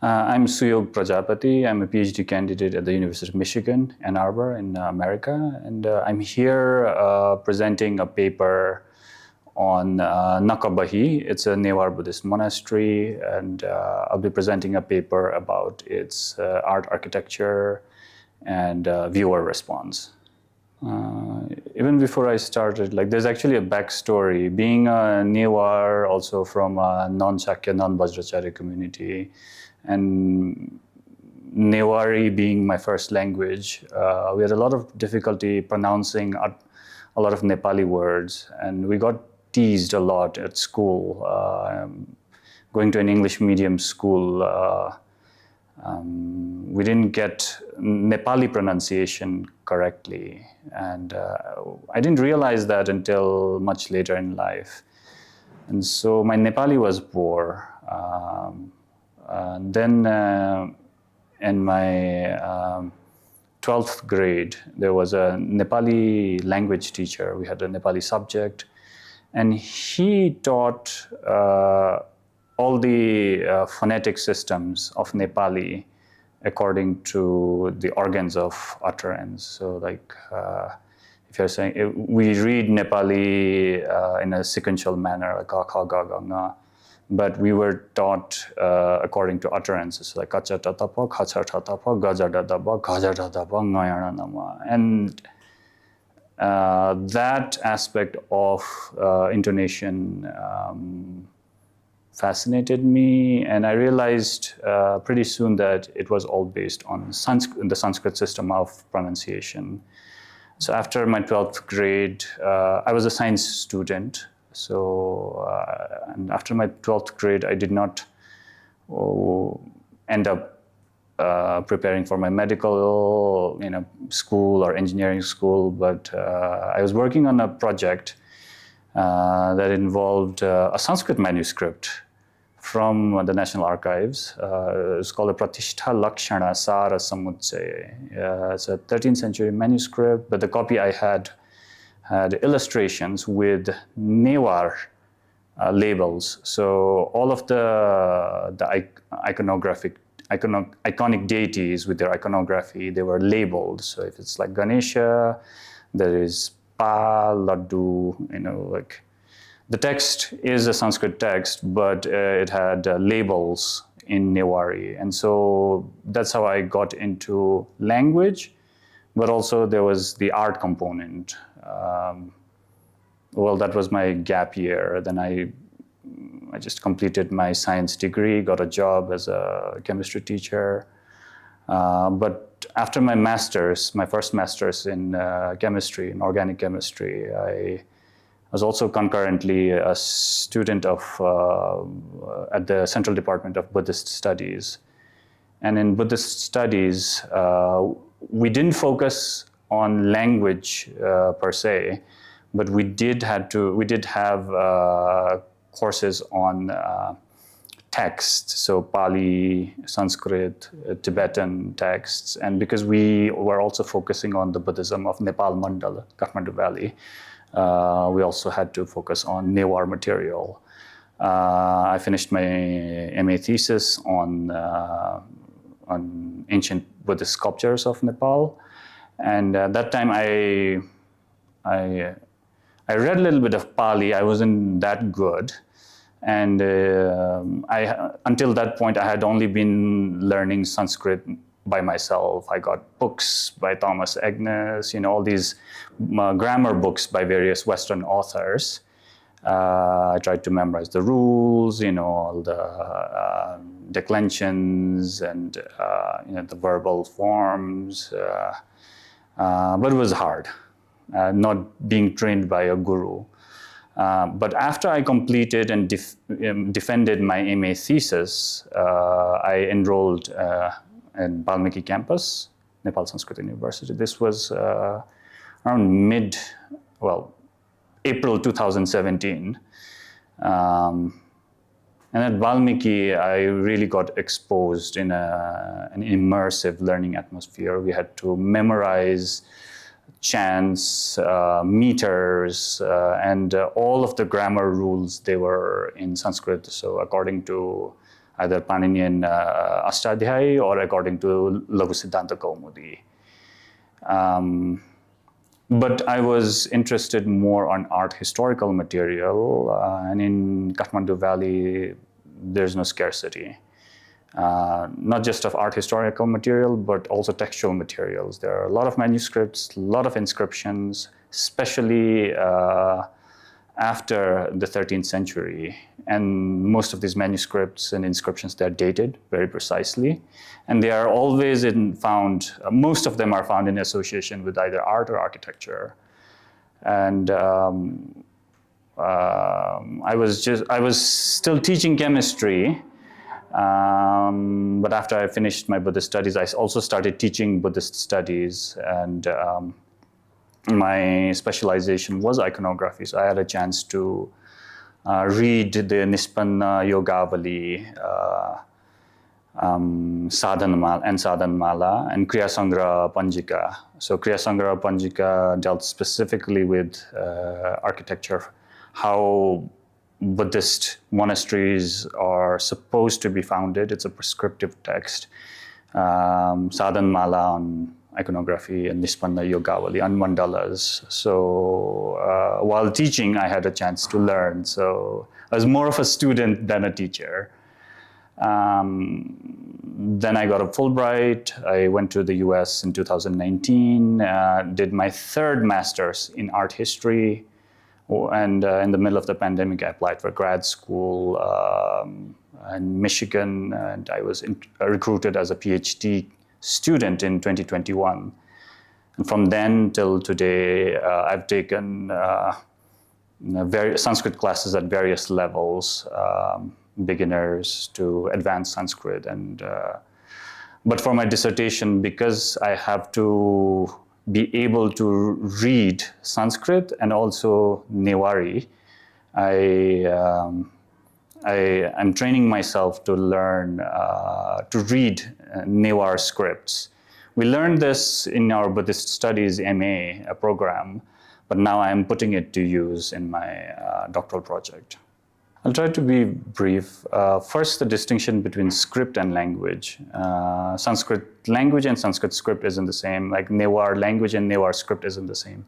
I'm Suyog Prajapati. I'm a PhD candidate at the University of Michigan, Ann Arbor in America. And I'm here presenting a paper on Nakabahi. It's a Newar Buddhist monastery. And I'll be presenting a paper about its art architecture and viewer response. Even before I started, there's actually a backstory. Being a Newar, also from a non-Shakya, non-Bajracharya community, and Newari being my first language, we had a lot of difficulty pronouncing a lot of Nepali words, and we got teased a lot at school. Going to an English medium school, we didn't get Nepali pronunciation correctly, and I didn't realize that until much later in life. And so my Nepali was poor. Then in my 12th grade, there was a Nepali language teacher. We had a Nepali subject, and he taught all the phonetic systems of Nepali according to the organs of utterance. So if you're saying, we read Nepali in a sequential manner, like ka, kha, ga, ga, nga. But we were taught according to utterances, like kacha tatapa, khacha tatapa, gaja dadaba, gaja dadaba, ngayana nama. And that aspect of intonation fascinated me, and I realized pretty soon that it was all based on the Sanskrit system of pronunciation. So after my 12th grade, I was a science student. So, and after my 12th grade, I did not end up preparing for my medical, school or engineering school, but I was working on a project that involved a Sanskrit manuscript from the National Archives. It's called a Pratishtha Lakshana Sara Samutsaya. It's a 13th century manuscript, but the copy I had illustrations with Newar labels. So all of the iconic deities with their iconography, they were labeled. So if it's like Ganesha, there is Pa, Laddu, the text is a Sanskrit text, but it had labels in Newari. And so that's how I got into language, but also there was the art component. That was my gap year. Then I just completed my science degree, got a job as a chemistry teacher. But after my master's, my first master's in chemistry, in organic chemistry, I was also concurrently a student at the Central Department of Buddhist Studies. And in Buddhist studies, we didn't focus on language per se, but we did have courses on text, so Pali, Sanskrit, Tibetan texts, and because we were also focusing on the Buddhism of Nepal Mandal, Kathmandu Valley, we also had to focus on Newar material. I finished my MA thesis on ancient Buddhist sculptures of Nepal. And at that time, I read a little bit of Pali. I wasn't that good, and until that point, I had only been learning Sanskrit by myself. I got books by Thomas Agnes, all these grammar books by various Western authors. I tried to memorize the rules, all the declensions and the verbal forms. But it was hard, not being trained by a guru. But after I completed and defended my MA thesis, I enrolled in Valmiki campus, Nepal Sanskrit University. This was around April 2017. And at Valmiki, I really got exposed in an immersive learning atmosphere. We had to memorize chants, meters, and all of the grammar rules, they were in Sanskrit. So according to either Paninian Ashtadhyayi or according to Laghu Siddhanta Kaumudi. But I was interested more on art historical material, and in Kathmandu Valley, there's no scarcity. Not just of art historical material, but also textual materials. There are a lot of manuscripts, a lot of inscriptions, especially after the 13th century. And most of these manuscripts and inscriptions, they're dated very precisely. And they are always most of them are found in association with either art or architecture. And I was still teaching chemistry, but after I finished my Buddhist studies, I also started teaching Buddhist studies, and my specialization was iconography. So I had a chance to read the Nispanna Yogavali, Sadhanmala, and Kriyasangra Panjika. So Kriyasangra Panjika dealt specifically with architecture, how Buddhist monasteries are supposed to be founded. It's a prescriptive text. Sadhanmala on iconography, and Nispanna Yogavali on mandalas. So while teaching, I had a chance to learn. So I was more of a student than a teacher. Then I got a Fulbright. I went to the US in 2019, did my third master's in art history. And in the middle of the pandemic, I applied for grad school in Michigan, and I was recruited as a PhD student in 2021. And from then till today, I've taken Sanskrit classes at various levels, beginners to advanced Sanskrit. But for my dissertation, because I have to be able to read Sanskrit and also Newari, I'm training myself to learn to read Newar scripts. We learned this in our Buddhist Studies MA program, but now I'm putting it to use in my doctoral project. I'll try to be brief. First, the distinction between script and language. Sanskrit language and Sanskrit script isn't the same, like Newar language and Newar script isn't the same.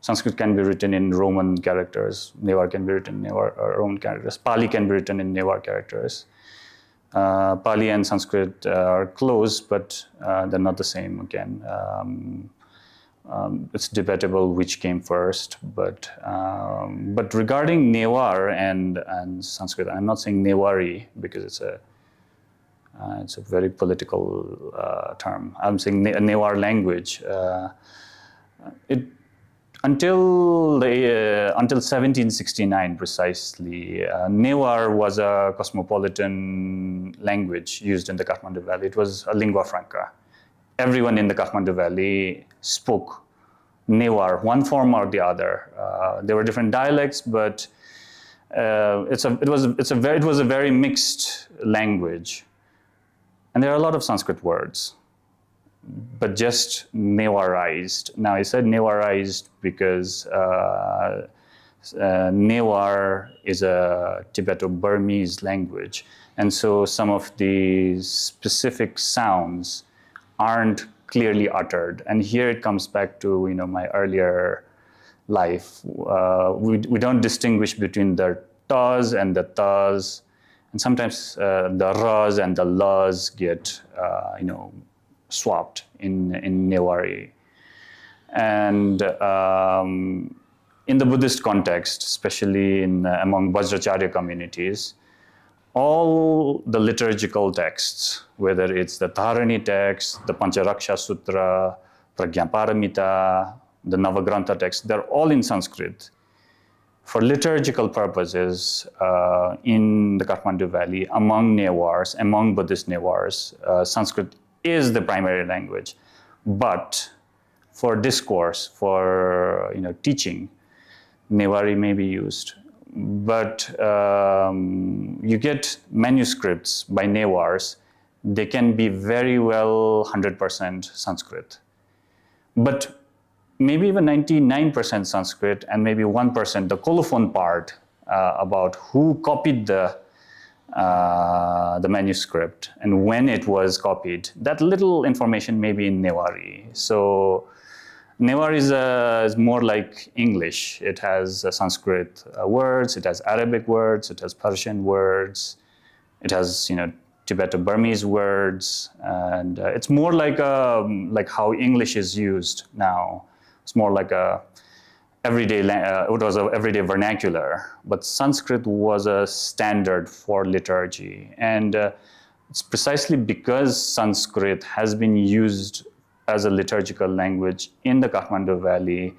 Sanskrit can be written in Roman characters. Newar can be written in Roman characters. Pali can be written in Newar characters. Pali and Sanskrit are close, but they're not the same again. It's debatable which came first, but regarding Newar and Sanskrit, I'm not saying Newari because it's a very political term. I'm saying Newar language. Until 1769 precisely, Newar was a cosmopolitan language used in the Kathmandu Valley. It was a lingua franca. Everyone in the Kathmandu Valley spoke Newar, one form or the other. There were different dialects, but it was a very mixed language. And there are a lot of Sanskrit words, but just Newarized. Now I said Newarized because Newar is a Tibeto-Burmese language, and so some of the specific sounds aren't clearly uttered. And here it comes back to my earlier life. We don't distinguish between the tas and the tas, and sometimes the ras and the las get swapped in Newari. And in the Buddhist context, especially among Bajracharya communities, all the liturgical texts, whether it's the Dharani text, the Pancharaksha Sutra, Prajnaparamita, the Navagrantha text, they're all in Sanskrit. For liturgical purposes, in the Kathmandu Valley, among Newars, among Buddhist Newars, Sanskrit is the primary language. But for discourse, for teaching, Newari may be used. But you get manuscripts by Newars, they can be very well 100% Sanskrit. But maybe even 99% Sanskrit and maybe 1%, the colophon part about who copied the the manuscript and when it was copied. That little information may be in Newari. So Newari is more like English. It has Sanskrit words, it has Arabic words, it has Persian words, it has Tibeto-Burmese words, and it's more like how English is used now. It's more like it was an everyday vernacular, but Sanskrit was a standard for liturgy. And it's precisely because Sanskrit has been used as a liturgical language in the Kathmandu Valley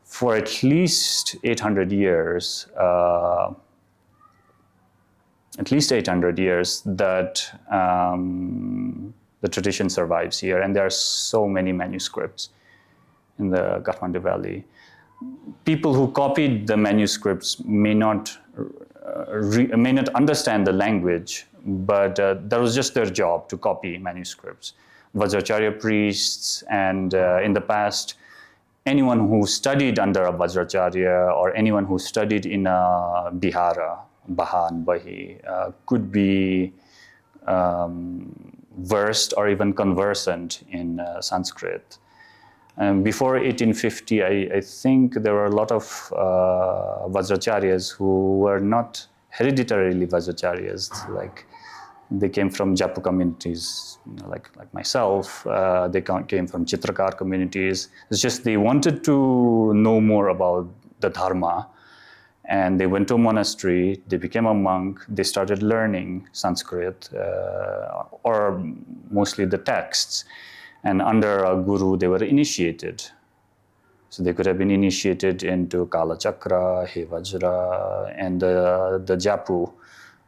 for at least 800 years, that the tradition survives here. And there are so many manuscripts in the Kathmandu Valley. People who copied the manuscripts may not understand the language, but that was just their job, to copy manuscripts. Bajracharya priests, and in the past, anyone who studied under a Bajracharya or anyone who studied in a Bihara, Bahan, Bahi, could be versed or even conversant in Sanskrit. Before 1850, I think there were a lot of Vajracharyas who were not hereditarily Vajracharyas. Like, they came from Japu communities, like myself. They came from Chitrakar communities. It's just they wanted to know more about the Dharma. And they went to a monastery, they became a monk, they started learning Sanskrit, or mostly the texts. And under a guru, they were initiated. So they could have been initiated into Kala Chakra, He Vajra, and the Japu,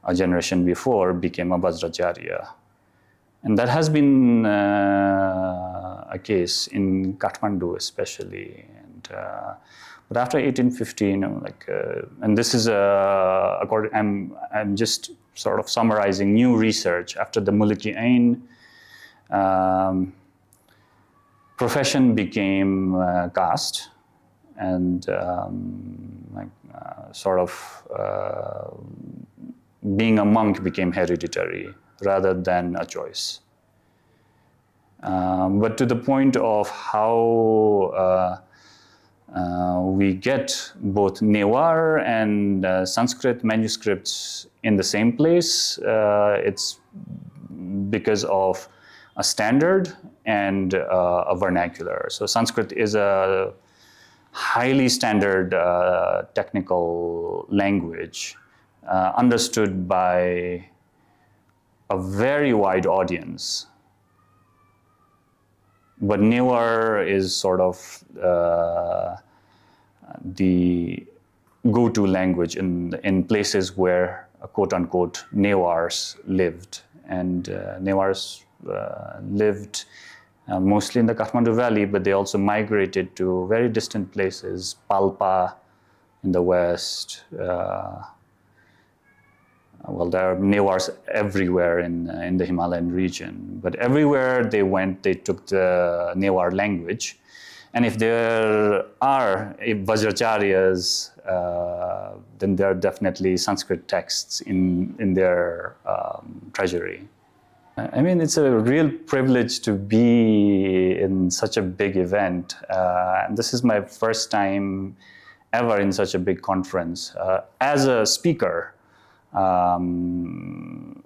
a generation before, became a Vajracharya. And that has been a case in Kathmandu especially. And, but after 1815, and this is I'm just sort of summarizing new research. After the Mulki Ain, profession became caste, and being a monk became hereditary rather than a choice. But to the point of how we get both Newar and Sanskrit manuscripts in the same place, it's because of a standard and a vernacular. So Sanskrit is a highly standard technical language understood by a very wide audience. But Newar is sort of the go-to language in places where, quote-unquote, Newars lived. And Newars lived mostly in the Kathmandu Valley, but they also migrated to very distant places, Palpa in the west. Well, there are Newars everywhere in the Himalayan region, but everywhere they went, they took the Newar language. And if there are Vajracharyas, then there are definitely Sanskrit texts in their treasury. I mean, it's a real privilege to be in such a big event. This is my first time ever in such a big conference as a speaker. And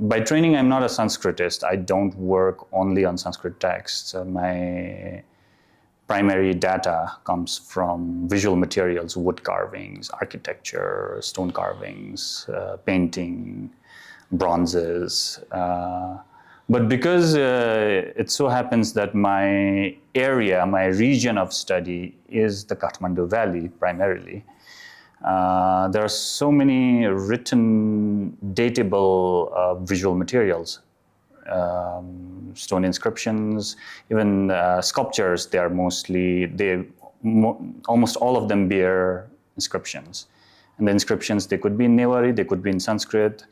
by training, I'm not a Sanskritist. I don't work only on Sanskrit texts. My primary data comes from visual materials, wood carvings, architecture, stone carvings, painting, bronzes. But because it so happens that my area, my region of study is the Kathmandu Valley primarily, there are so many written, datable visual materials, stone inscriptions, even sculptures. They are almost all of them bear inscriptions. And the inscriptions, they could be in Newari, they could be in Sanskrit.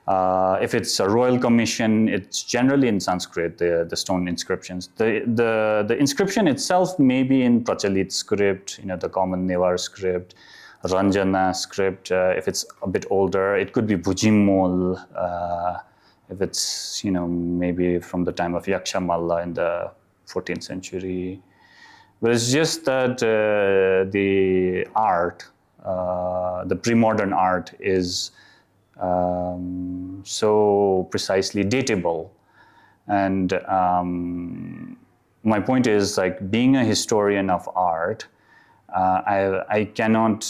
If it's a royal commission, it's generally in Sanskrit, the stone inscriptions. The inscription itself may be in Prachalit script, the common Newar script. Ranjana script. If it's a bit older, it could be Bujimol. If it's, maybe from the time of Yakshamalla in the 14th century. But it's just that the art, the pre-modern art is so precisely dateable. And my point is, like, being a historian of art, I cannot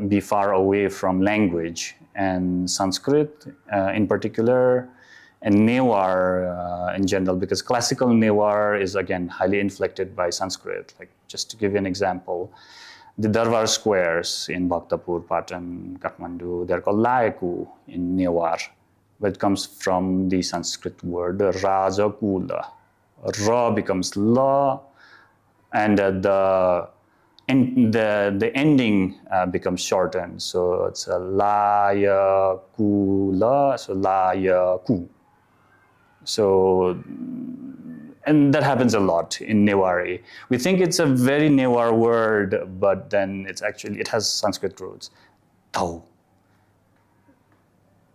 be far away from language, and Sanskrit in particular, and Newar in general, because classical Newar is, again, highly inflected by Sanskrit. Like, just to give you an example, the Darbar squares in Bhaktapur, Patan, Kathmandu, they're called Laiku in Newar, but it comes from the Sanskrit word Rajakula. Ra becomes La, and the ending becomes shortened. So it's a Laya Kula, so Laya Ku. So, and that happens a lot in Newari. We think it's a very Newar word, but then it has Sanskrit roots. Tau.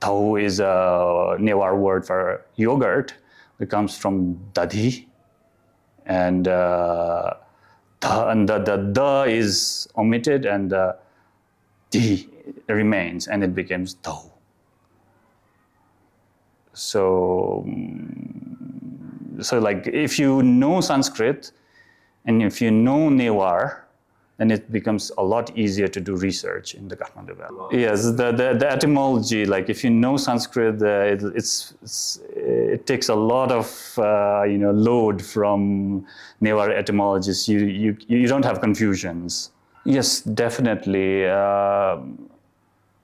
Tau is a Newar word for yogurt. It comes from dadhi, and the is omitted, and the di remains, and it becomes tau. So like, if you know Sanskrit and if you know Newar, then it becomes a lot easier to do research in the Kathmandu Valley. Yes, the etymology, like, if you know Sanskrit, it takes a lot of load from Newar etymologists. You don't have confusions. Yes, definitely.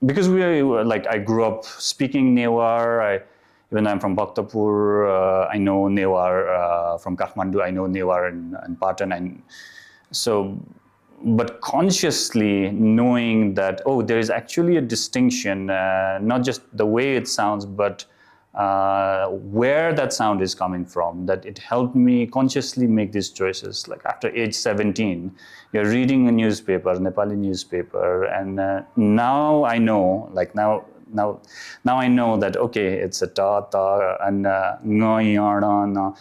Because I grew up speaking Newar. Even though I'm from Bhaktapur, I know Newar from Kathmandu. I know Newar and Patan. But consciously knowing that, there is actually a distinction, not just the way it sounds, but where that sound is coming from, that it helped me consciously make these choices. Like, after age 17, you're reading a newspaper, Nepali newspaper, and now I know, now I know that, okay, it's a ta, and nga, yarda,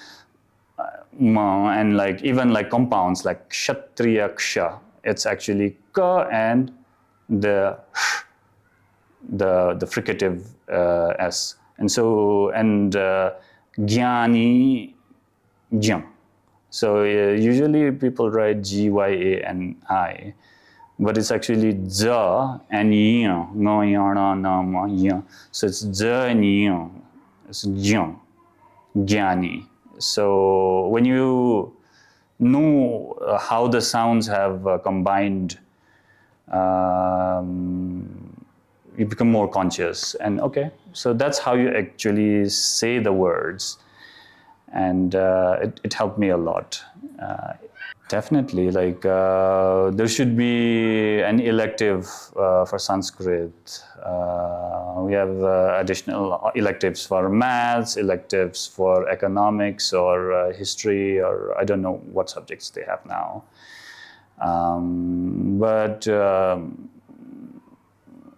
ma, and even compounds like kshatriya, ksha, it's actually ka and the fricative s. And so, gyani, gyam. So usually people write G-Y-A-N-I, but it's actually za and yin, no yarna nama yin. So it's za and yin, it's gyam, gyani. So when you know how the sounds have combined, you become more conscious. And okay, so that's how you actually say the words. And it helped me a lot. Definitely, there should be an elective for Sanskrit. We have additional electives for maths, electives for economics or history, or I don't know what subjects they have now. But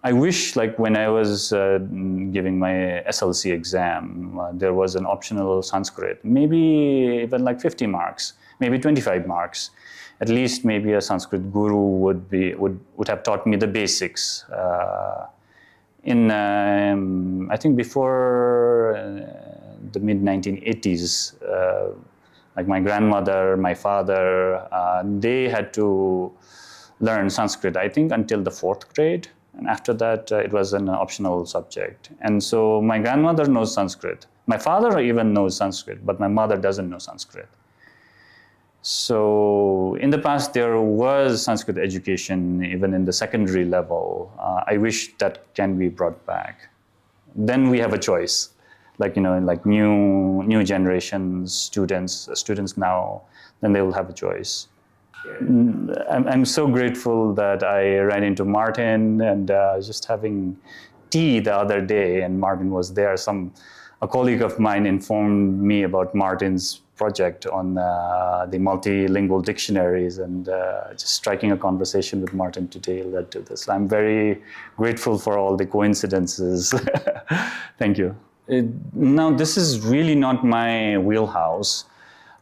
I wish, when I was giving my SLC exam, there was an optional Sanskrit, maybe even 50 marks. Maybe 25 marks. At least maybe a Sanskrit guru would have taught me the basics. I think before the mid-1980s, my grandmother, my father, they had to learn Sanskrit, I think, until the 4th grade. And after that, it was an optional subject. And so my grandmother knows Sanskrit. My father even knows Sanskrit, but my mother doesn't know Sanskrit. So in the past, there was Sanskrit education even in the secondary level. I wish that can be brought back. Then we have a choice, new generation students now, then they will have a choice. I'm so grateful that I ran into Martin, and just having tea the other day, and Martin was there. a colleague of mine informed me about Martin's project on the multilingual dictionaries, and just striking a conversation with Martin today led to this. I'm very grateful for all the coincidences. Thank you. Now, this is really not my wheelhouse,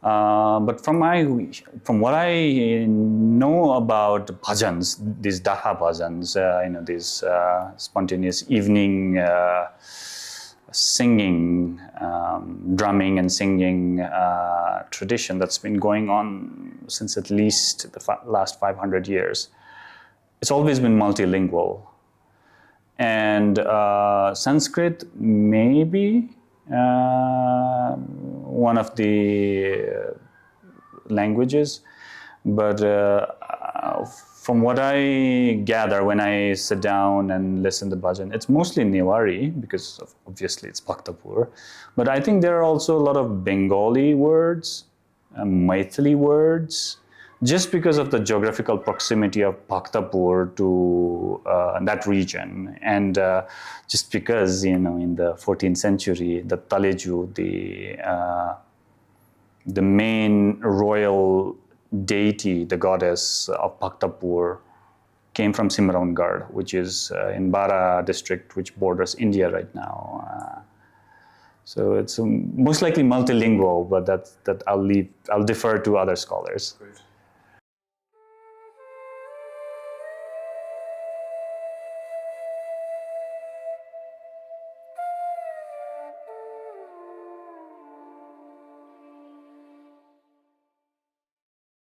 but from what I know about bhajans, these daha bhajans, these spontaneous evening singing, drumming and singing tradition that's been going on since at least the last 500 years. It's always been multilingual. And Sanskrit maybe one of the languages, but from what I gather when I sit down and listen to bhajan, it's mostly Newari because obviously it's Bhaktapur. But I think there are also a lot of Bengali words, Maithili words, just because of the geographical proximity of Bhaktapur to that region. And just because, in the 14th century, the Taleju, the main royal deity, the goddess of Bhaktapur, came from Simrangarh, which is in Bara district, which borders India right now. So it's most likely multilingual, but that I'll defer to other scholars. Great.